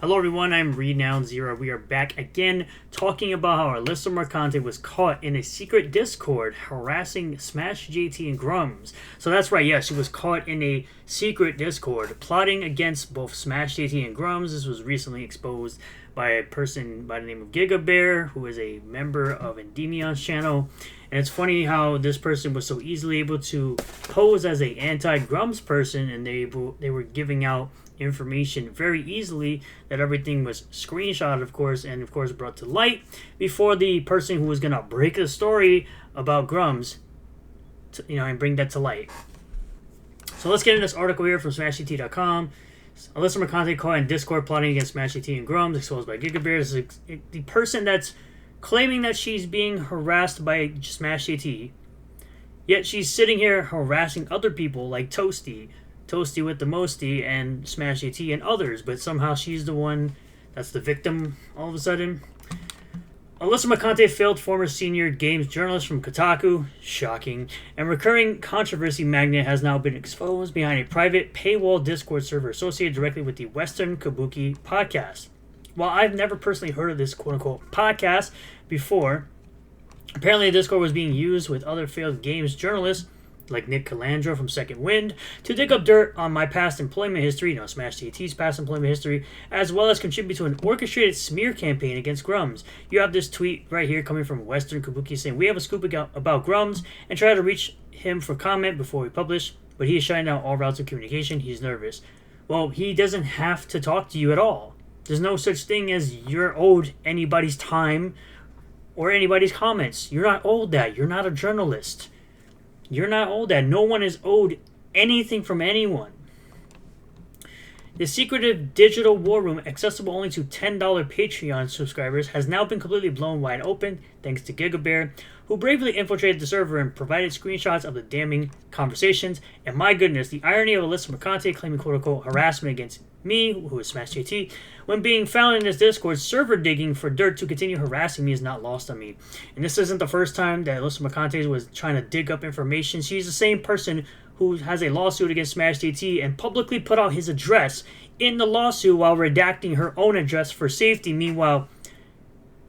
Hello everyone, I'm Renowned Zero. We are back again talking about how Alyssa Mercante was caught in a secret Discord harassing Smash JT and Grummz. So that's right, yes, she was caught in a secret Discord plotting against both Smash JT and Grummz. This was recently exposed by a person by the name of Gigabear, who is a member of Endemion's channel. And it's funny how this person was so easily able to pose as a anti-Grummz person, and they were giving out information very easily that everything was screenshotted, of course, and of course brought to light before the person who was gonna break the story about Grummz, and bring that to light. So let's get into this article here from SmashGT.com. Alyssa Mercante caught in Discord plotting against Smash GT and Grummz, exposed by Gigabear. This is the person that's claiming that she's being harassed by Smash GT, yet she's sitting here harassing other people like Toasty with the Mosty, and Smash GT and others, but somehow she's the one that's the victim all of a sudden. Alyssa Mercante, failed former senior games journalist from Kotaku, shocking, and recurring controversy magnet, has now been exposed behind a private paywall Discord server associated directly with the Western Kabuki podcast. While I've never personally heard of this quote-unquote podcast before, apparently the Discord was being used with other failed games journalists like Nick Calandro from Second Wind to dig up dirt on my past employment history, Smash GT's past employment history, as well as contribute to an orchestrated smear campaign against Grummz. You have this tweet right here coming from Western Kabuki saying, "We have a scoop about Grummz and try to reach him for comment before we publish, but he is shutting down all routes of communication. He's nervous." Well, he doesn't have to talk to you at all. There's no such thing as you're owed anybody's time or anybody's comments. You're not owed that. You're not a journalist. You're not owed that. No one is owed anything from anyone. The secretive digital war room, accessible only to $10 Patreon subscribers, has now been completely blown wide open thanks to Gigabear, who bravely infiltrated the server and provided screenshots of the damning conversations. And my goodness, the irony of Alyssa Mercante claiming quote-unquote harassment against me, who is Smash JT, when being found in this Discord server digging for dirt to continue harassing me, is not lost on me. And this isn't the first time that Alyssa Mercante was trying to dig up information. She's the same person who has a lawsuit against Smash JT and publicly put out his address in the lawsuit while redacting her own address for safety. Meanwhile,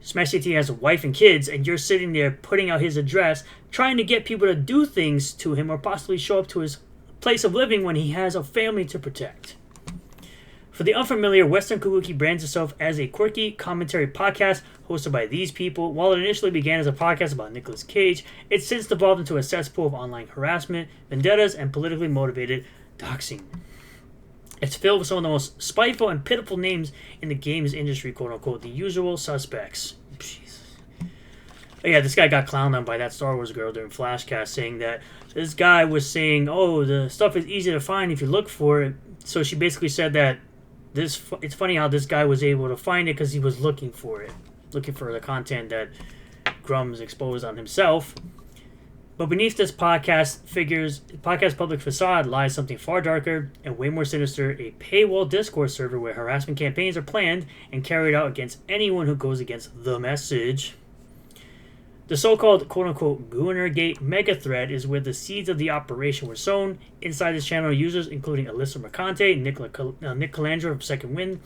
Smash JT has a wife and kids, and you're sitting there putting out his address, trying to get people to do things to him or possibly show up to his place of living when he has a family to protect. For the unfamiliar, Western Kabuki brands itself as a quirky commentary podcast hosted by these people. While it initially began as a podcast about Nicolas Cage, it's since devolved into a cesspool of online harassment, vendettas, and politically motivated doxing. It's filled with some of the most spiteful and pitiful names in the games industry, quote-unquote, the usual suspects. Jesus. Oh, yeah, this guy got clowned on by that Star Wars girl during Flashcast, saying that this guy was saying, oh, the stuff is easy to find if you look for it. So she basically said that it's funny how this guy was able to find it because he was looking for it, looking for the content that Grummz exposed on himself. But beneath this podcast public facade lies something far darker and way more sinister: a paywall Discord server where harassment campaigns are planned and carried out against anyone who goes against the message. The so-called quote-unquote Goonergate mega thread is where the seeds of the operation were sown. Inside this channel, users including Alyssa Mercante, Nick Calandro from Second Wind,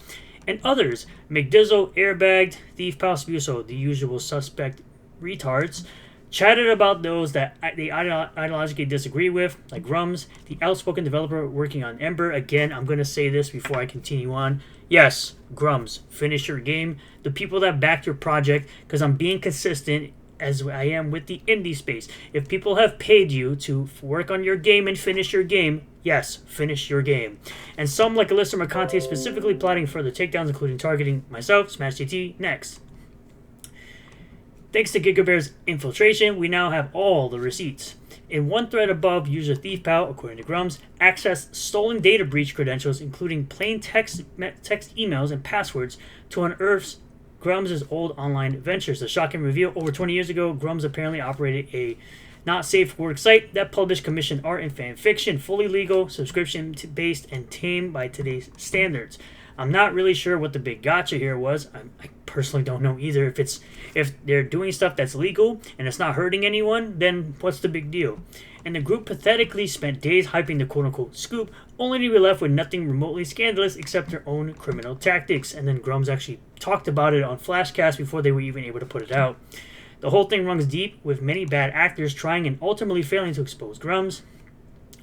and others, McDizzle, Airbagged, Thief Pal Spuso, the usual suspect retards, chatted about those that they ideologically disagree with, like Grummz, the outspoken developer working on Ember. Again, I'm going to say this before I continue on. Yes, Grummz, finish your game. The people that backed your project, because I'm being consistent as I am with the indie space. If people have paid you to work on your game and finish your game, yes, finish your game. And some, like Alyssa Mercante, specifically plotting further takedowns, including targeting myself, Smash GT, next. Thanks to Gigabear's infiltration, we now have all the receipts. In one thread above, user Thief Pal, according to Grummz, accessed stolen data breach credentials, including plain text emails and passwords, to unearth Grummz' old online ventures. The shocking reveal: over 20 years ago, Grummz apparently operated a not safe for work site that published commissioned art and fan fiction, fully legal, subscription-based, and tame by today's standards. I'm not really sure what the big gotcha here was. I personally don't know either. If they're doing stuff that's legal and it's not hurting anyone, then what's the big deal? and the group pathetically spent days hyping the quote-unquote scoop, only to be left with nothing remotely scandalous except their own criminal tactics. And then Grummz actually talked about it on Flashcast before they were even able to put it out. The whole thing runs deep, with many bad actors trying and ultimately failing to expose Grummz.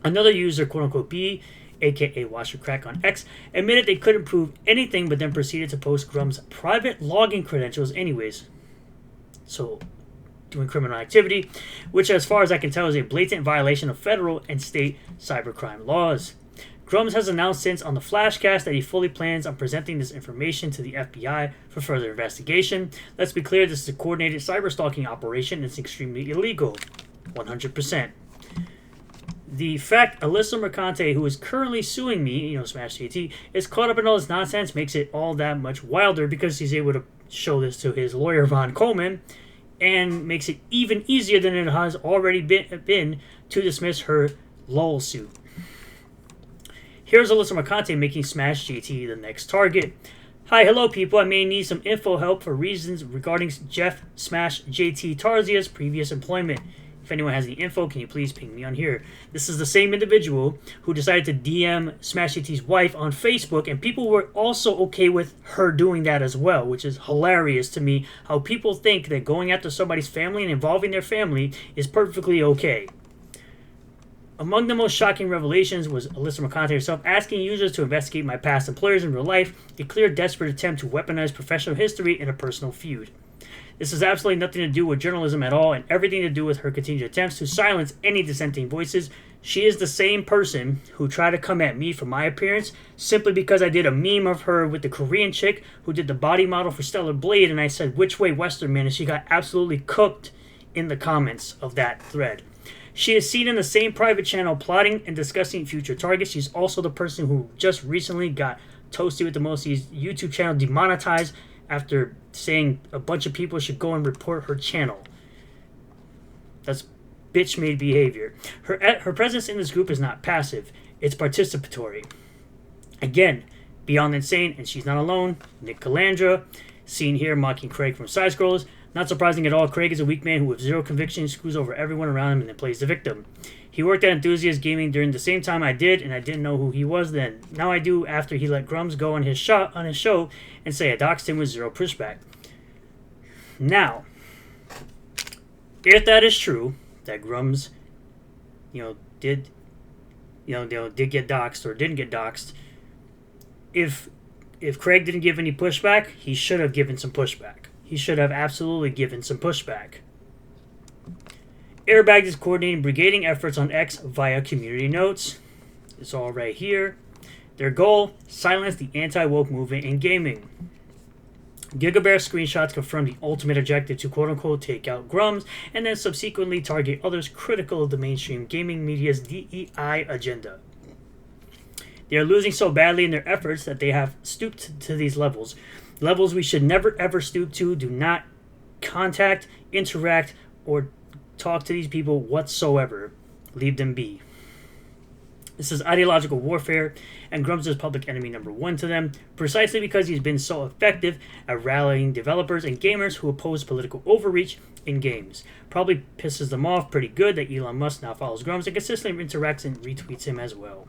Another user, quote-unquote B, aka Watch Your Crack on X, admitted they couldn't prove anything but then proceeded to post Grummz' private login credentials anyways. So, doing criminal activity, which as far as I can tell is a blatant violation of federal and state cybercrime laws. Grummz has announced since on the Flashcast that he fully plans on presenting this information to the FBI for further investigation. Let's be clear, this is a coordinated cyberstalking operation and it's extremely illegal. 100%. The fact Alyssa Mercante, who is currently suing me, Smash JT, is caught up in all this nonsense makes it all that much wilder because he's able to show this to his lawyer, Ron Coleman, and makes it even easier than it has already been to dismiss her LOL suit. Here's Alyssa Mercante making Smash JT the next target. Hi, hello people, I may need some info help for reasons regarding Jeff Smash JT Tarzia's previous employment. If anyone has the info, can you please ping me on here? This is the same individual who decided to DM Smash JT's wife on Facebook, and people were also okay with her doing that as well, which is hilarious to me, how people think that going after somebody's family and involving their family is perfectly okay. Among the most shocking revelations was Alyssa Mercante herself asking users to investigate my past employers in real life, a clear, desperate attempt to weaponize professional history in a personal feud. This has absolutely nothing to do with journalism at all and everything to do with her continued attempts to silence any dissenting voices. She is the same person who tried to come at me for my appearance simply because I did a meme of her with the Korean chick who did the body model for Stellar Blade, and I said, "Which way Western man?" and she got absolutely cooked in the comments of that thread. She is seen in the same private channel plotting and discussing future targets. She's also the person who just recently got toasted with the most YouTube channel demonetized after saying a bunch of people should go and report her channel. That's bitch-made behavior. Her presence in this group is not passive. It's participatory. Again, beyond insane, and she's not alone. Nick Calandra, seen here mocking Craig from Side Scrollers. Not surprising at all, Craig is a weak man who with zero conviction screws over everyone around him and then plays the victim. He worked at Enthusiast Gaming during the same time I did, and I didn't know who he was then. Now I do after he let Grummz go on his show and say I doxed him with zero pushback. Now, if that is true, that Grummz, did get doxed or didn't get doxed, if Craig didn't give any pushback, he should have given some pushback. He should have absolutely given some pushback. Airbag is coordinating brigading efforts on X via community notes. It's all right here. Their goal, silence the anti-woke movement in gaming. GigaBear screenshots confirm the ultimate objective to quote-unquote take out Grummz and then subsequently target others critical of the mainstream gaming media's DEI agenda. They are losing so badly in their efforts that they have stooped to these levels. Levels we should never ever stoop to. Do not contact, interact, or talk to these people whatsoever. Leave them be. This is ideological warfare, and Grummz is public enemy number one to them, precisely because he's been so effective at rallying developers and gamers who oppose political overreach in games. Probably pisses them off pretty good that Elon Musk now follows Grummz and consistently interacts and retweets him as well.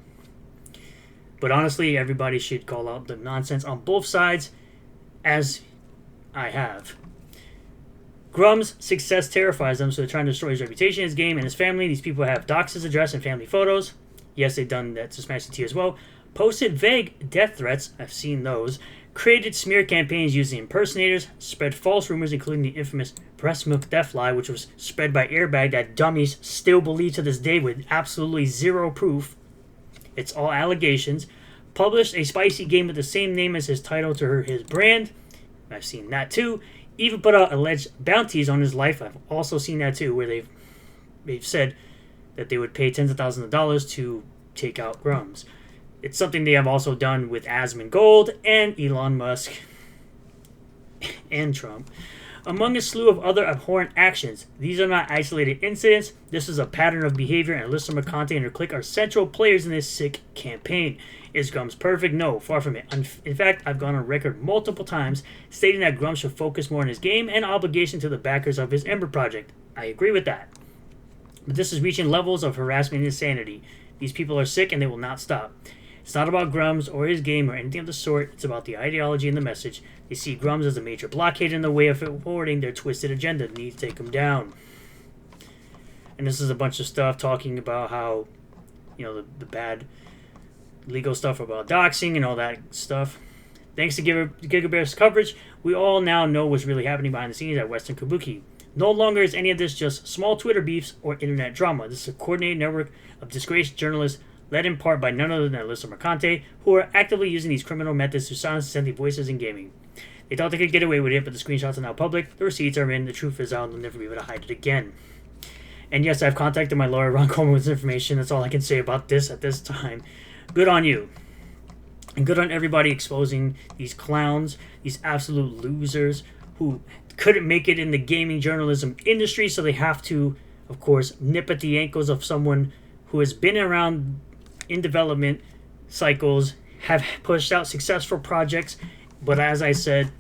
But honestly, everybody should call out the nonsense on both sides, as I have. Grummz' success terrifies them, so they're trying to destroy his reputation, his game, and his family. These people have doxed his address and family photos. Yes, they've done that to Smash T as well. Posted vague death threats. I've seen those. Created smear campaigns using impersonators. Spread false rumors, including the infamous breast milk death lie, which was spread by Airbag that dummies still believe to this day with absolutely zero proof. It's all allegations. Published a spicy game with the same name as his title to his brand. I've seen that too. Even put out alleged bounties on his life. I've also seen that too, where they've said that they would pay tens of thousands of dollars to take out Grummz. It's something they have also done with Asmongold and Elon Musk and Trump. Among a slew of other abhorrent actions, these are not isolated incidents. This is a pattern of behavior, and Alyssa Mercante and her clique are central players in this sick campaign. Is Grummz perfect? No, far from it. In fact, I've gone on record multiple times stating that Grummz should focus more on his game and obligation to the backers of his Ember project. I agree with that. But this is reaching levels of harassment and insanity. These people are sick and they will not stop. It's not about Grummz or his game or anything of the sort. It's about the ideology and the message. They see Grummz as a major blockade in the way of forwarding their twisted agenda. They need to take him down. And this is a bunch of stuff talking about how, the bad legal stuff about doxing and all that stuff. Thanks to Gigabear's coverage, we all now know what's really happening behind the scenes at Western Kabuki. No longer is any of this just small Twitter beefs or internet drama. This is a coordinated network of disgraced journalists led in part by none other than Alyssa Mercante, who are actively using these criminal methods to silence dissenting voices in gaming. They thought they could get away with it, but the screenshots are now public, the receipts are in, the truth is out, and they'll never be able to hide it again. And yes, I've contacted my lawyer, Ron Coleman, with this information. That's all I can say about this at this time. Good on you. And good on everybody exposing these clowns, these absolute losers who couldn't make it in the gaming journalism industry, so they have to, of course, nip at the ankles of someone who has been around in development cycles, have pushed out successful projects. But as I said,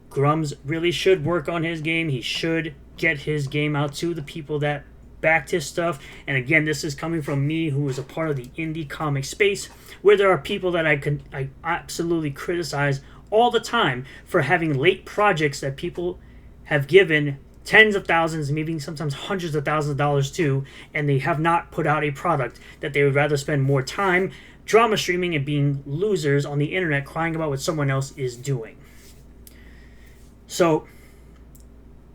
Grummz really should work on his game. He should get his game out to the people that backed his stuff. And again, this is coming from me, who is a part of the indie comic space, where there are people that I absolutely criticize all the time for having late projects that people have given tens of thousands, maybe sometimes hundreds of thousands of dollars to, and they have not put out a product that they would rather spend more time drama streaming and being losers on the internet crying about what someone else is doing. So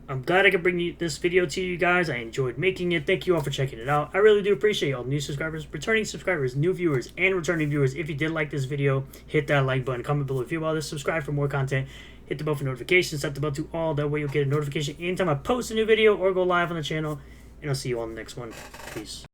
I'm glad I could bring this video to you guys. I enjoyed making it. Thank you all for checking it out. I really do appreciate all new subscribers, returning subscribers, new viewers, and returning viewers. If you did like this video, hit that like button. Comment below if you feel about this. Subscribe for more content. Hit the bell for notifications. Set the bell to all. That way you'll get a notification anytime I post a new video or go live on the channel. And I'll see you all in the next one. Peace.